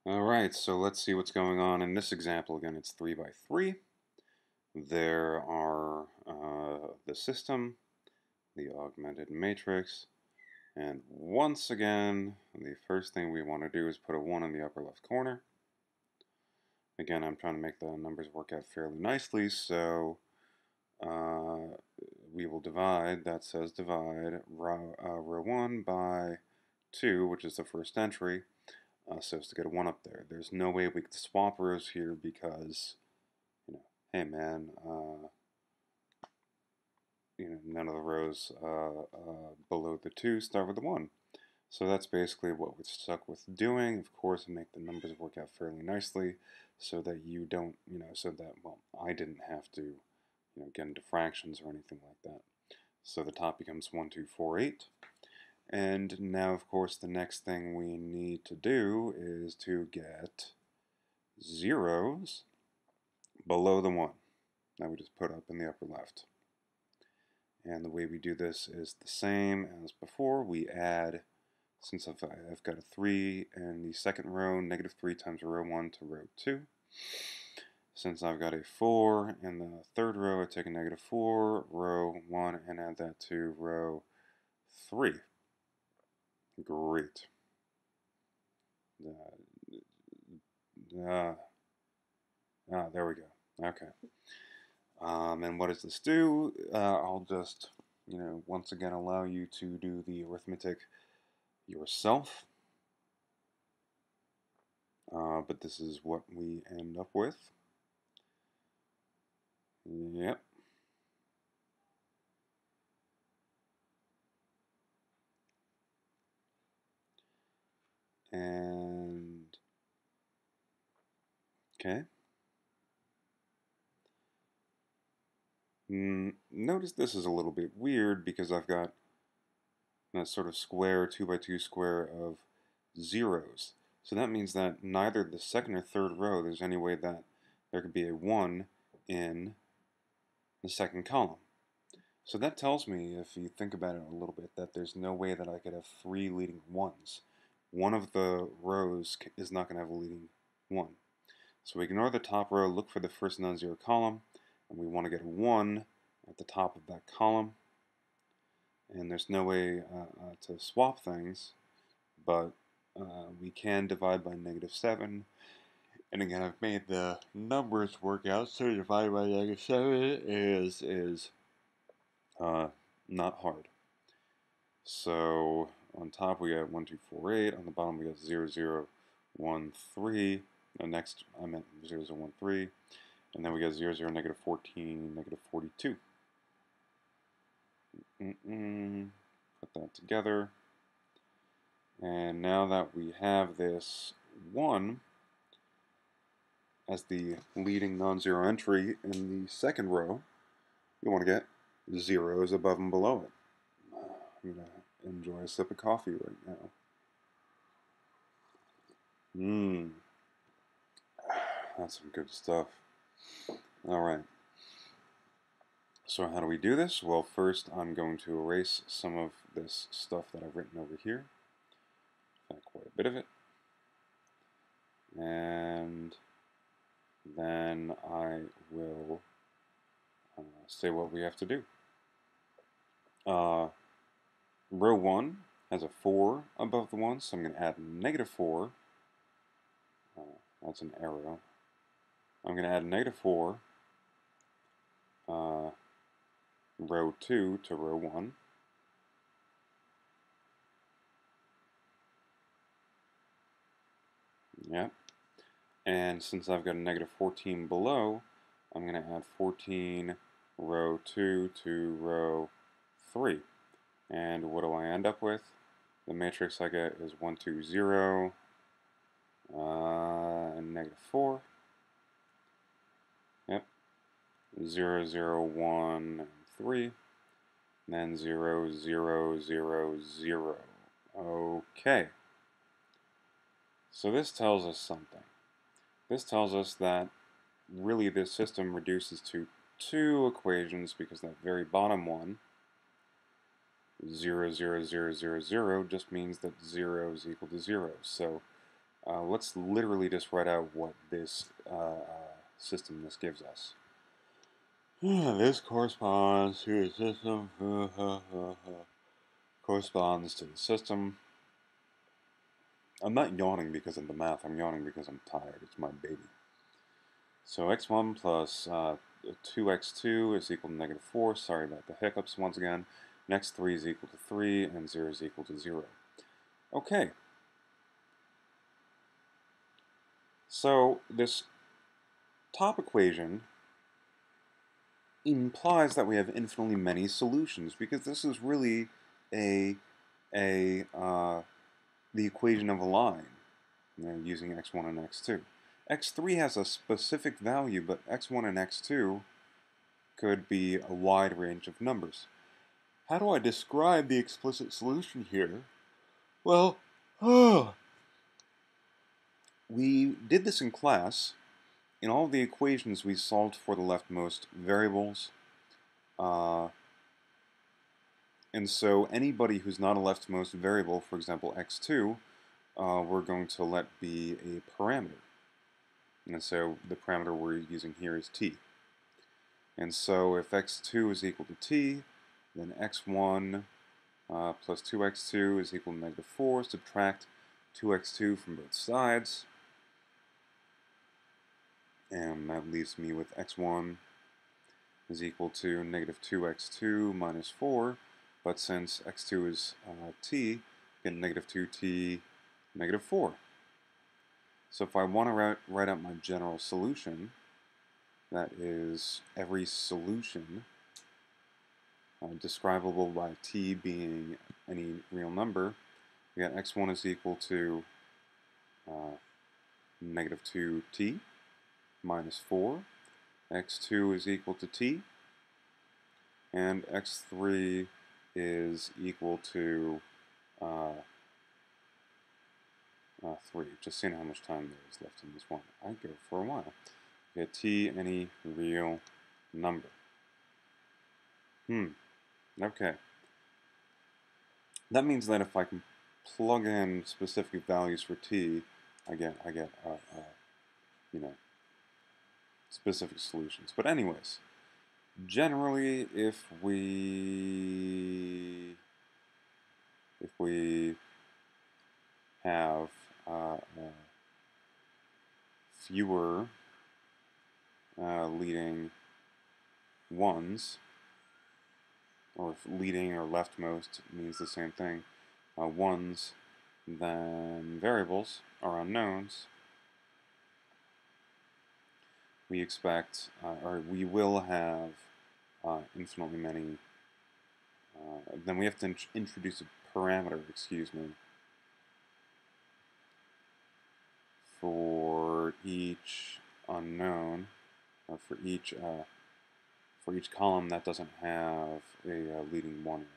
Alright, so let's see what's going on in this example. Again, it's 3 by 3. There are the system, the augmented matrix, and once again, the first thing we want to do is put a 1 in the upper left corner. Again, I'm trying to make the numbers work out fairly nicely, so we will divide, that says divide, row 1 by 2, which is the first entry. So as to get a 1 up there. There's no way we could swap rows here because, hey man, none of the rows below the 2 start with the 1. So that's basically what we're stuck with doing. Of course, make the numbers work out fairly nicely so that you don't, so that, well, I didn't have to, get into fractions or anything like that. So the top becomes 1, 2, 4, 8. And now, of course, the next thing we need to do is to get zeros below the 1 that we just put up in the upper left. And the way we do this is the same as before. We add, since I've got a 3 in the second row, -3 times row 1 to row 2. Since I've got a 4 in the third row, I take a -4, row 1, and add that to row 3. Great. There we go. Okay. And what does this do? I'll just, once again allow you to do the arithmetic yourself. But this is what we end up with. Yep. And, okay. Notice this is a little bit weird because I've got that sort of square, 2 by 2 square of zeros. So that means that neither the second or third row there's any way that there could be a 1 in the second column. So that tells me, if you think about it a little bit, that there's no way that I could have 3 leading 1s. One of the rows is not going to have a leading 1. So we ignore the top row, look for the first non-zero column, and we want to get a 1 at the top of that column. And there's no way to swap things, but we can divide by -7. And again, I've made the numbers work out, so divided by -7 is not hard. So on top we got 1, 2, 4, 8. On the bottom we got 0, 0, 1, 3. Next I meant 0, 0, 1, 3. And then we got 0, 0, -14, -42. Put that together. And now that we have this 1 as the leading non-zero entry in the second row, you want to get zeros above and below it. I'm going to enjoy a sip of coffee right now. That's some good stuff. Alright. So how do we do this? Well, first I'm going to erase some of this stuff that I've written over here. Quite a bit of it. And then I will say what we have to do. Row 1 has a 4 above the 1, so I'm going to add -4. That's an arrow. I'm going to add -4 row 2 to row 1. Yep. And since I've got a -14 below, I'm going to add 14 row 2 to row 3. And what do I end up with? The matrix I get is 1, 2, 0, and -4. Yep. 0, 0, 1, and 3. And then 0, 0, 0, 0. Okay. So this tells us something. This tells us that really this system reduces to 2 equations because that very bottom one, 0, 0, 0, 0, 0, just means that 0 is equal to 0. So let's literally just write out what this system this gives us. This corresponds to the system. Corresponds to the system. I'm not yawning because of the math. I'm yawning because I'm tired. It's my baby. So x1 plus 2x2 is equal to negative 4. Sorry about the hiccups once again. And x3 is equal to 3, and 0 is equal to 0. Okay. So this top equation implies that we have infinitely many solutions, because this is really the equation of a line, using x1 and x2. x3 has a specific value, but x1 and x2 could be a wide range of numbers. How do I describe the explicit solution here? Well, we did this in class. In all of the equations, we solved for the leftmost variables. And so anybody who's not a leftmost variable, for example x2, we're going to let be a parameter. And so the parameter we're using here is t. And so if x2 is equal to t, then x1 plus 2x2 is equal to negative 4. Subtract 2x2 from both sides. And that leaves me with x1 is equal to negative 2x2 minus 4. But since x2 is t, get negative 2t, negative 4. So if I want to write out my general solution, that is every solution describable by t being any real number, we got x1 is equal to negative 2t minus 4, x2 is equal to t, and x3 is equal to 3. Just seeing how much time there is left in this one. I go for a while. Get t any real number. Okay. That means that if I can plug in specific values for t, I get specific solutions. But anyways, generally, if we have fewer leading ones, or if leading or leftmost means the same thing, ones, then variables are unknowns, we expect, or we will have infinitely many, then we have to introduce a parameter, for each unknown, or for each column that doesn't have a leading one in it.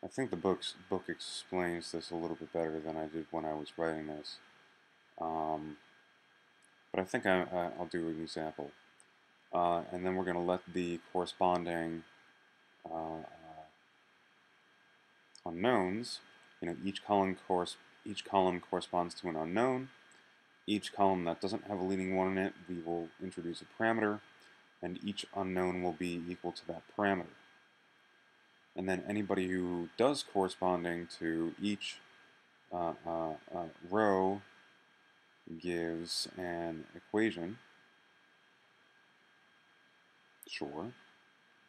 I think the book explains this a little bit better than I did when I was writing this. But I think I'll do an example. And then we're going to let the corresponding unknowns, each column corresponds to an unknown. Each column that doesn't have a leading one in it, we will introduce a parameter, and each unknown will be equal to that parameter. And then anybody who does corresponding to each row gives an equation. Sure,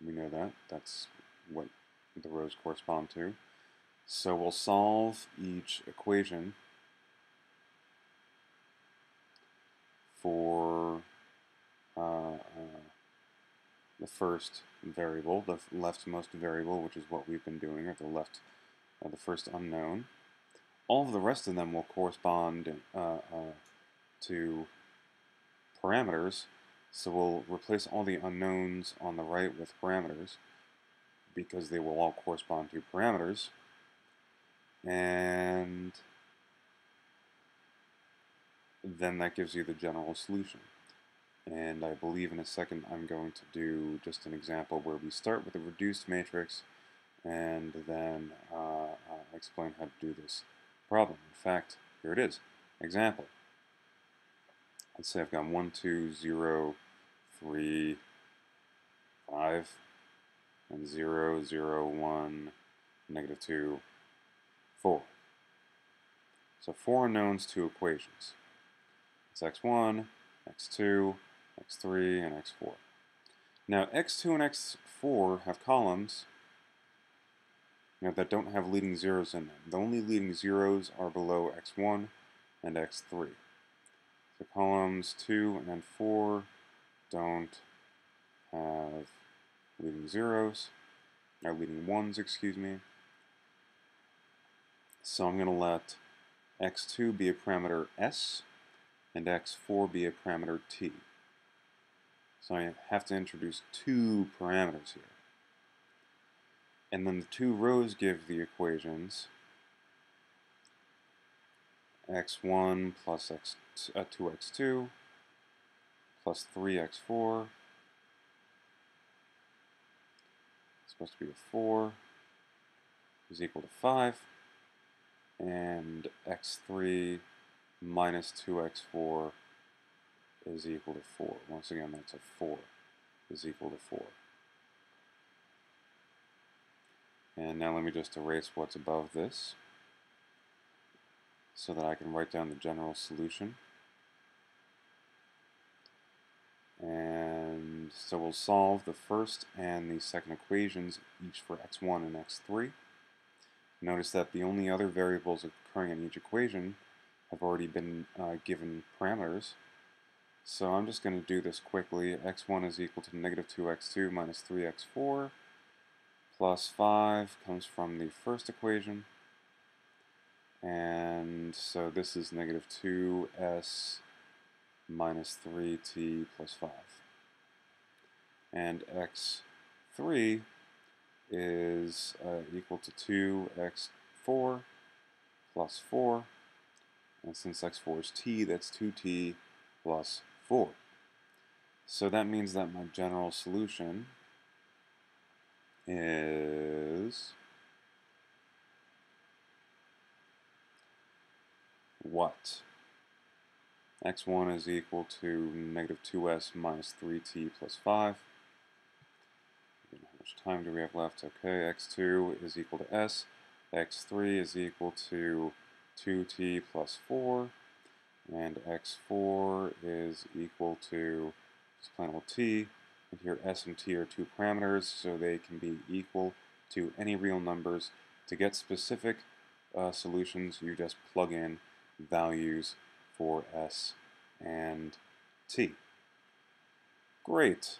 we know that. That's what the rows correspond to. So we'll solve each equation for the first variable, the leftmost variable, which is what we've been doing, or the first unknown. All of the rest of them will correspond to parameters, so we'll replace all the unknowns on the right with parameters, because they will all correspond to parameters. And then that gives you the general solution. And I believe in a second I'm going to do just an example where we start with a reduced matrix and then explain how to do this problem. In fact, here it is. Example. Let's say I've got 1, 2, 0, 3, 5, and 0, 0, 1, negative 2, 4. So 4 unknowns, 2 equations. It's x1, x2, x3, and x4. Now x2 and x4 have columns that don't have leading zeros in them. The only leading zeros are below x1 and x3. The columns 2 and 4 don't have leading zeros, or leading ones, excuse me. So I'm going to let x2 be a parameter s and x4 be a parameter t. So I have to introduce 2 parameters here. And then the 2 rows give the equations x1 plus 2x2 plus 3x4. It's supposed to be a 4 is equal to 5. And x3 minus 2x4 is equal to 4. Once again, that's a 4 is equal to 4. And now let me just erase what's above this so that I can write down the general solution. And so we'll solve the first and the second equations, each for x1 and x3. Notice that the only other variables occurring in each equation have already been given parameters. So I'm just going to do this quickly. x1 is equal to negative 2x2 minus 3x4 plus 5 comes from the first equation. And so this is negative 2s minus 3t plus 5. And x3 is equal to 2x4 plus 4. And since x4 is t, that's 2t plus 4. So that means that my general solution is what? x1 is equal to negative 2s minus 3t plus 5. How much time do we have left? Okay, x2 is equal to s. x3 is equal to 2t plus 4. And x4 is equal to just plain old t. And here s and t are 2 parameters, so they can be equal to any real numbers. To get specific solutions, you just plug in values for s and t. Great.